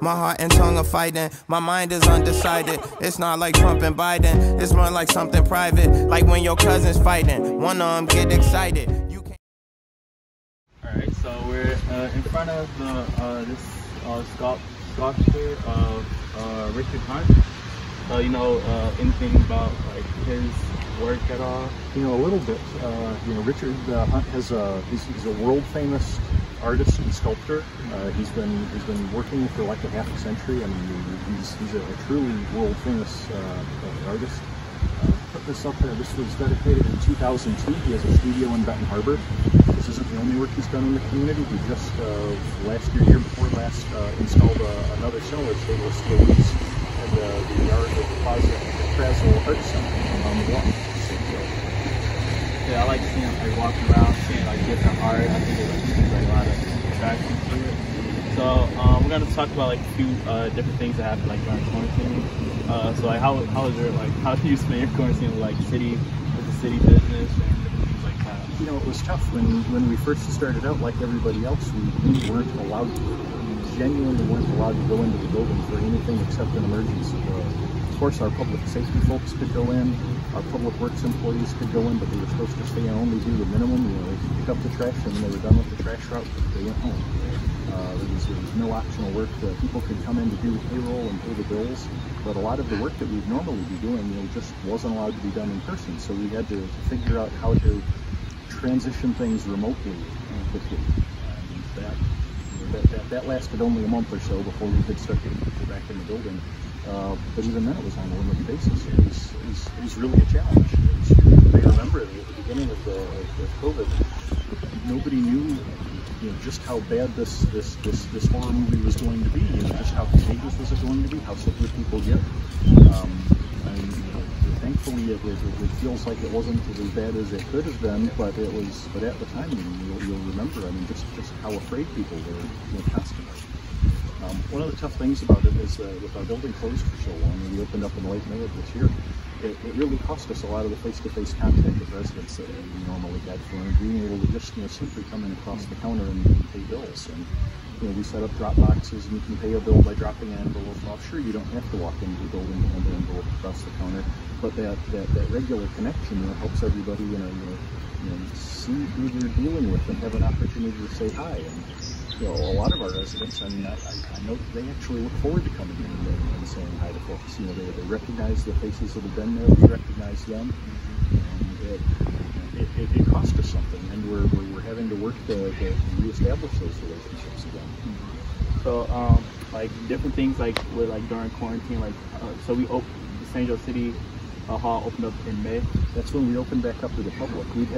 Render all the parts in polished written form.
My heart and tongue are fighting, my mind is undecided. It's not like Trump and Biden, it's more like something private. Like when your cousin's fighting, one of them get excited. Alright, so we're in front of this sculpture of Richard Hunt. You know anything about like his work at all? You know, a little bit. You know, Richard Hunt has he's a world famous artist and sculptor. He's been working for like a half a century. I mean, he's a truly world famous artist. Put this up there. This was dedicated in 2002. He has a studio in Benton Harbor. This isn't the only work he's done in the community. He just last year before last, installed another similar stainless steel piece in the yard of the Plaza Krasel Art Center on the wall. Yeah, I like seeing like walking around, seeing like different art. I think it like a lot of attraction to it. So we're gonna talk about like a few different things that happened like during quarantine. So like how is your like how do you spend your quarantine with like city business and different things like that? You know, it was tough when we first started out. Like everybody else, we weren't allowed to. We genuinely weren't allowed to go into the building for anything except an emergency. Of course, our public safety folks could go in, our public works employees could go in, but they were supposed to stay and only do the minimum. You know, they could pick up the trash, and when they were done with the trash route, they went home. There was no optional work. People could come in to do the payroll and pay the bills, but a lot of the work that we'd normally be doing, you know, just wasn't allowed to be done in person. So we had to figure out how to transition things remotely quickly. That lasted only a month or so before we could start getting people back in the building. But even then, it was on a limited basis. It was really a challenge. I remember at the beginning of COVID, nobody knew, you know, just how bad this horror movie was going to be. You know, just how contagious was it going to be? How sick would people get? And you know, thankfully, it feels like it wasn't as bad as it could have been. But it was. But at the time, you'll remember. I mean, just how afraid people were, you know, constantly. One of the tough things about it is with our building closed for so long, and we opened up in late May of this year, it really cost us a lot of the face-to-face contact with residents that we normally had for being able to just, you know, simply come in across the counter and pay bills. And you know, we set up drop boxes, and you can pay a bill by dropping an envelope off. Sure, you don't have to walk into the building and hand an envelope across the counter, but that regular connection, you know, helps everybody, you know, see who you're dealing with and have an opportunity to say hi. And you know, a lot of our residents, I mean, I know that they actually look forward to coming in and saying hi to folks. You know, they recognize the faces that have been there, we recognize them, and it cost us something, and we're having to work to reestablish those relationships again. So, like different things like with like during quarantine, like so we opened the St. Joe City Hall opened up in May. That's when we opened back up to the public. We'd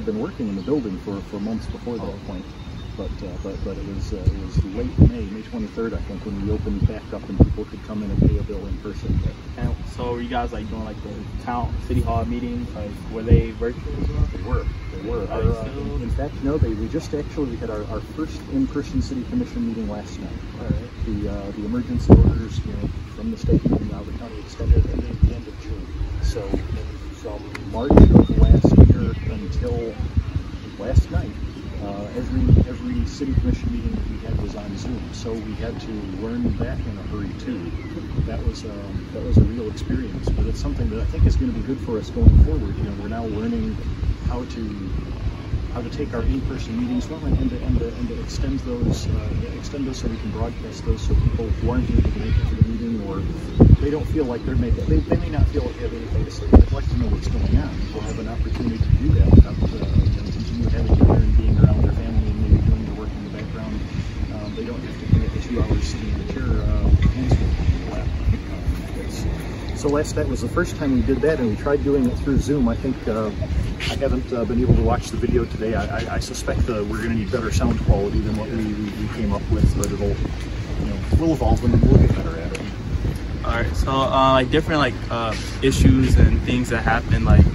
been working in the building for months before that point. But it was late May 23rd, I think, when we opened back up and people could come in and pay a bill in person. And so were you guys like doing like the city hall meetings? Like were they virtual as well? They were. In fact, no. We just actually had our first in-person city commission meeting last night. Right. The emergency orders, you know, from the state and now the county extended at the end of June. So from March of last year until last night. Every city commission meeting that we had was on Zoom, so we had to learn that in a hurry too. That was a real experience, but it's something that I think is going to be good for us going forward. You know, we're now learning how to take our in-person meetings well and to extend those so we can broadcast those so people who aren't able to make it to the meeting or they don't feel like they may not feel like they have anything to say. They'd like to know what's going on. We'll have an opportunity to do that without continue having to learn being around their family and maybe doing their work in the background. They don't have to commit to 2 hours sitting in the chair hands free. So last night was the first time we did that, and we tried doing it through Zoom. I think I haven't been able to watch the video today. I suspect we're going to need better sound quality than what we came up with, but we'll evolve and we'll get better at it. All right, so like different like issues and things that happen like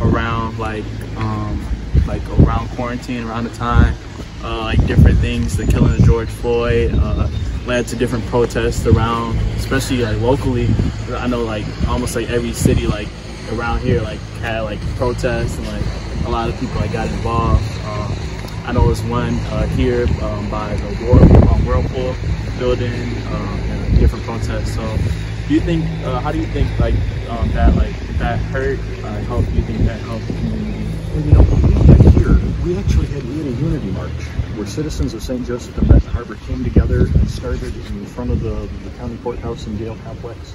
around around quarantine, around the time, like different things, the killing of George Floyd led to different protests around, especially like locally. I know like almost like every city like around here like had like protests and like a lot of people like got involved. I know there's one here by the Whirlpool building and different protests. So do you think, how do you think like that hurt? How do you think that helped the community? And you know, we actually had a unity march where citizens of St. Joseph and Benton Harbor came together and started in front of the county courthouse and jail complex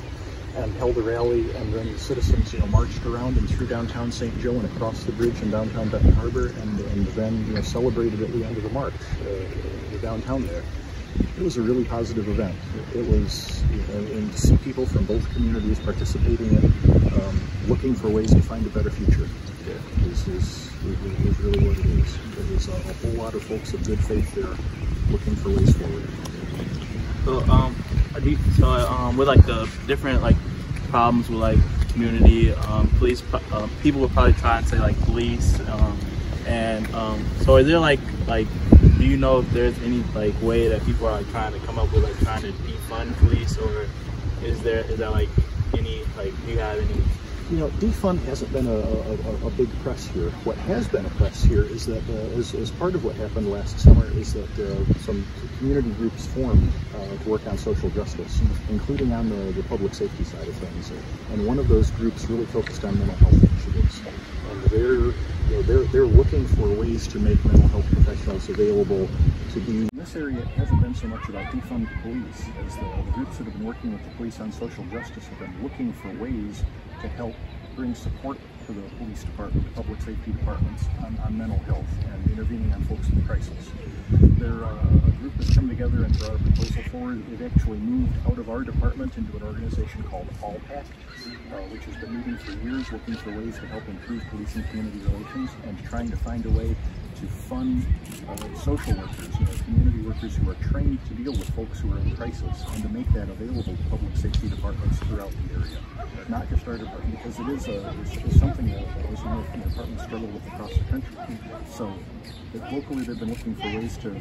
and held a rally, and then the citizens, you know, marched around and through downtown St. Joe and across the bridge in downtown Benton Harbor, and then, you know, celebrated at the end of the march the downtown there. It was a really positive event. It was, you know, and to see people from both communities participating in, looking for ways to find a better future. Is really what it is. There was a whole lot of folks of good faith there looking for ways forward. So, with like the different like problems with like community, police, people would probably try and say like police, so is there like do you know if there's any like way that people are like trying to come up with like trying to defund police, or is there like any like do you have any? You know, defund hasn't been a big press here. What has been a press here is that as part of what happened last summer is that some community groups formed to work on social justice, including on the public safety side of things. And one of those groups really focused on mental health initiatives. And they're looking for ways to make mental health professionals available to be. In this area, it hasn't been so much about defund the police, as the groups that have been working with the police on social justice have been looking for ways to help bring support to the police department, the public safety departments on mental health and intervening on folks in crisis. They're a group that's come together and brought a proposal forward. They've actually moved out of our department into an organization called AllPac, which has been meeting for years, looking for ways to help improve police and community relations and trying to find a way to fund social workers, community workers who are trained to deal with folks who are in crisis, and to make that available to public safety departments throughout the area. Not just our department, because it is something that as you know, the department struggle with across the country. So locally they've been looking for ways to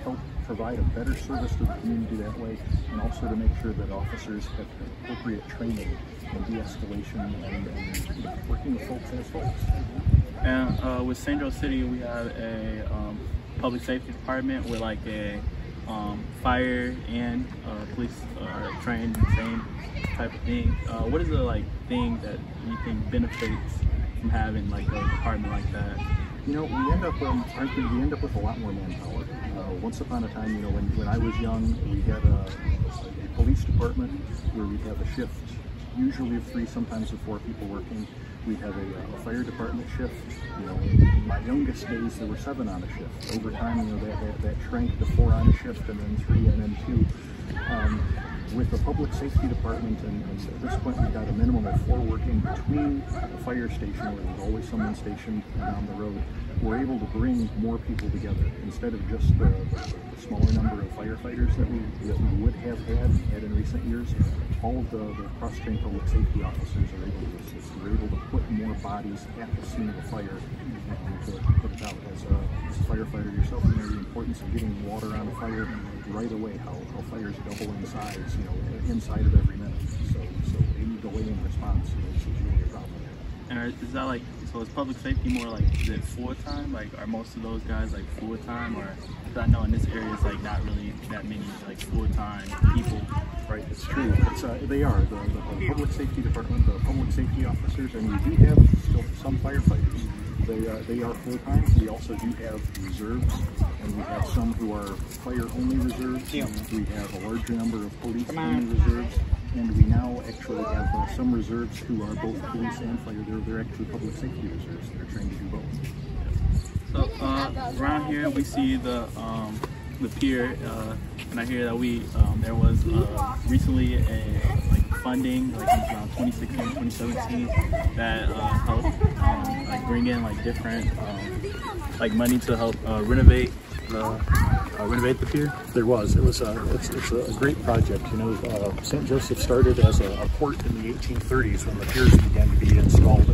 help provide a better service to the community that way, and also to make sure that officers have appropriate training and de-escalation and working with folks as folks. And with St. Joe City, we have a public safety department where like a fire and police are trained in the same type of thing. What is the like thing that you think benefits from having like a department like that? You know, we end up frankly, we end up with a lot more manpower. Once upon a time, you know, when I was young, we had a police department where we'd have a shift, usually of 3, sometimes of 4 people working. We'd have a fire department shift. You know, in my youngest days, there were 7 on a shift. Over time, you know, that shrank to 4 on a shift, and then 3, and then 2. With the public safety department, and at this point we've got a minimum of 4 working between the fire station, where there's always someone stationed down the road. We're able to bring more people together instead of just the smaller number of firefighters that we would have had in recent years. All of the cross-trained public safety officers are able to assist. We're able to put more bodies at the scene of the fire and to put it out. As a firefighter yourself, you know the importance of getting water on a fire right away, how fires double in size, you know, inside of every minute. So any delay in response is really a problem. And is that like, so is public safety more like, is it full-time? Like, are most of those guys like full-time, or, because I know in this area it's like not really that many like full-time people. Right, it's true. They are. The public safety department, the public safety officers, and we do have still some firefighters. They are full-time. We also do have reserves, and we have some who are fire-only reserves. Yeah. We have a larger number of police-only reserves, and we now actually have some reserves who are both police and fire. They're actually public safety reserves. They're trained to do both. So around here we see the pier, and I hear that there was recently a funding, like around 2016, 2017, that helped like bring in like different like money to help renovate the pier. There was. It's a great project. You know, St. Joseph started as a port in the 1830s when the piers began to be installed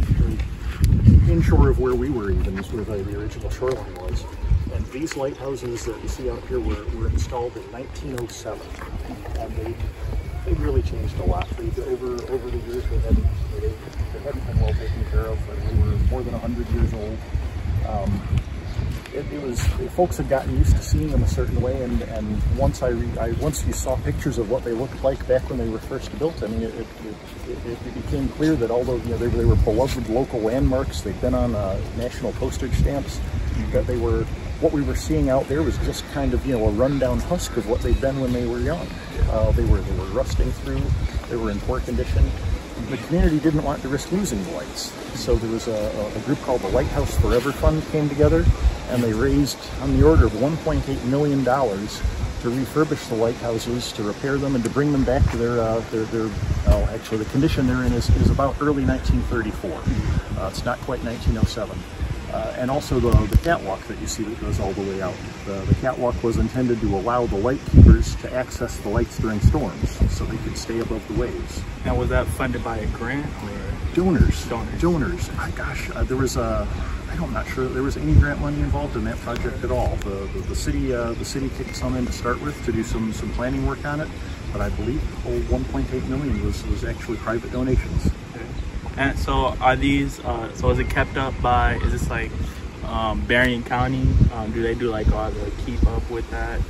inshore of where we were, even is where the original shoreline was. And these lighthouses that you see out here were installed in 1907, and they've really changed a lot. Over the years, they hadn't been well taken care of, and they were more than 100 years old. it was, folks had gotten used to seeing them a certain way, and once once you saw pictures of what they looked like back when they were first built, I mean, it became clear that although they were beloved local landmarks, they'd been on national postage stamps, that they were, what we were seeing out there was just kind of a rundown husk of what they'd been when they were young. They were rusting through. They were in poor condition. The community didn't want to risk losing the lights, so there was a group called the Lighthouse Forever Fund came together, and they raised on the order of $1.8 million to refurbish the lighthouses, to repair them, and to bring them back to their actually the condition they're in is about early 1934. It's not quite 1907. And also the catwalk that you see that goes all the way out. The catwalk was intended to allow the light keepers to access the lights during storms, so they could stay above the waves. Now, was that funded by a grant or donors? Donors. Gosh, there was I'm not sure there was any grant money involved in that project at all. The city kicked some in to start with to do some planning work on it, but I believe the whole 1.8 million was actually private donations. And so are these, so is it kept up by, is this like Berrien County? Do they do like all the keep up with that,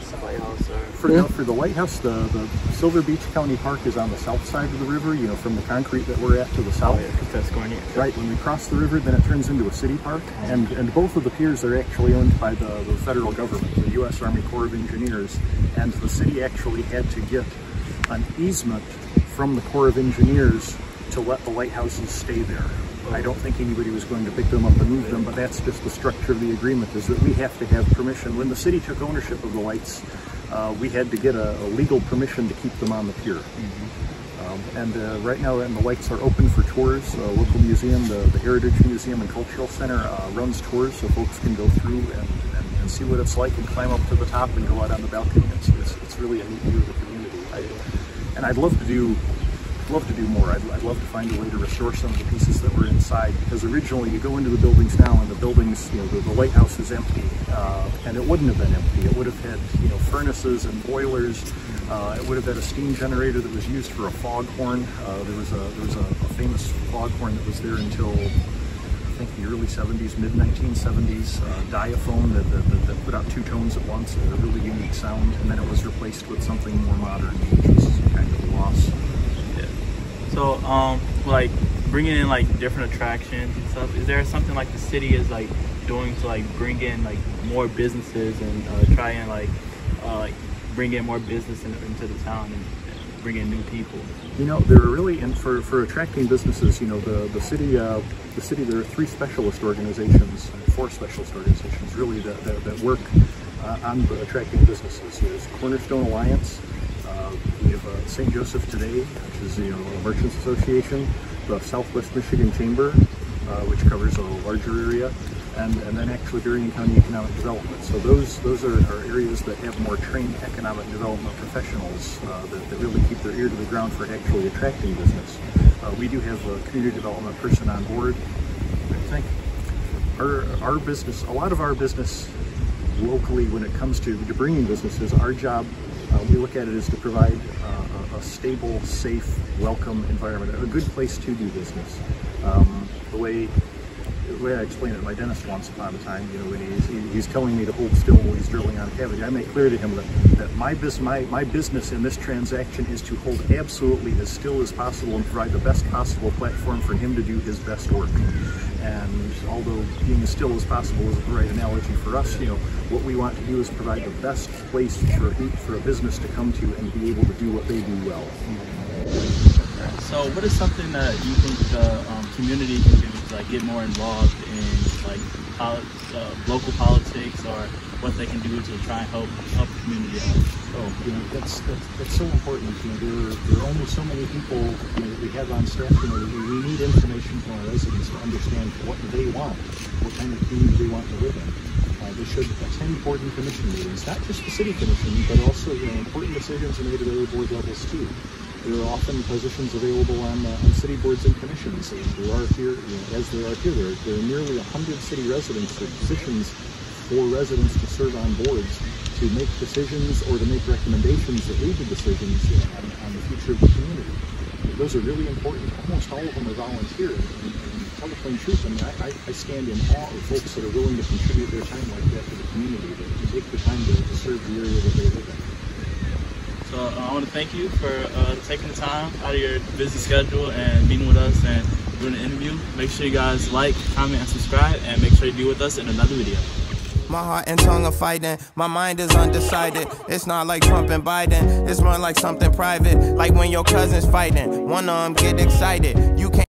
stuff like else? Or? For the lighthouse, the Silver Beach County Park is on the south side of the river, from the concrete that we're at to the south. Oh, yeah, that's going in. Right, when we cross the river, then it turns into a city park, and both of the piers are actually owned by the federal government, the U.S. Army Corps of Engineers, and the city actually had to get an easement from the Corps of Engineers to let the lighthouses stay there. I don't think anybody was going to pick them up and move them, but that's just the structure of the agreement, is that we have to have permission. When the city took ownership of the lights, we had to get a legal permission to keep them on the pier. Right now, the lights are open for tours. The local museum, the Heritage Museum and Cultural Center, runs tours so folks can go through and see what it's like and climb up to the top and go out on the balcony. It's really a neat view of the community. And I'd love to do more. I'd love to find a way to restore some of the pieces that were inside, because originally you go into the buildings now and the buildings, the lighthouse is empty, and it wouldn't have been empty. It would have had, furnaces and boilers. It would have had a steam generator that was used for a foghorn. There was a famous foghorn that was there until I think the early 70s, mid 1970s, diaphone that put out two tones at once, a really unique sound, and then it was replaced with something more modern, which is kind of a loss. So, like bringing in like different attractions and stuff, is there something like the city is like doing to like bring in like more businesses and try and like bring in more business into the town and bring in new people? There are really, and for attracting businesses, the city, there are three specialist organizations, four specialist organizations really that work on attracting businesses. There's Cornerstone Alliance. We have St. Joseph Today, which is a merchants association, the Southwest Michigan Chamber, which covers a larger area, and then actually Berrien County Economic Development. So those are areas that have more trained economic development professionals that really keep their ear to the ground for actually attracting business. We do have a community development person on board. I think our business, a lot of our business locally when it comes to bringing businesses, our job, we look at it as to provide a stable, safe, welcome environment, a good place to do business. The way I explain it, my dentist once upon a time, when he's telling me to hold still while he's drilling on a cavity, I make clear to him that my business in this transaction is to hold absolutely as still as possible and provide the best possible platform for him to do his best work. And although being as still as possible isn't the right analogy for us, what we want to do is provide the best place for a business to come to and be able to do what they do well. So what is something that you think the community can do to like get more involved in like local politics, or what they can do to try and help the community out? Oh, that's so important. There are only so many people that we have on staff. We need information from our residents to understand what they want, what kind of community they want to live in. They should attend board and commission meetings, not just the city commission, but also important decisions are made at other board levels too. There are often positions available on city boards and commissions. There are here, as there are here, there are nearly 100 city residents or positions for residents to serve on boards to make decisions or to make recommendations that lead to decisions on the future of the community. Those are really important. Almost all of them are volunteer. And tell the plain truth. I mean, I stand in awe of folks that are willing to contribute their time like that to the community, to take the time to serve the area that they live in. So I want to thank you for taking the time out of your busy schedule and meeting with us and doing an interview. Make sure you guys like, comment, and subscribe, and make sure you be with us in another video. My heart and tongue are fighting, my mind is undecided. It's not like Trump and Biden, it's more like something private. Like when your cousin's fighting, one of them get excited. You can't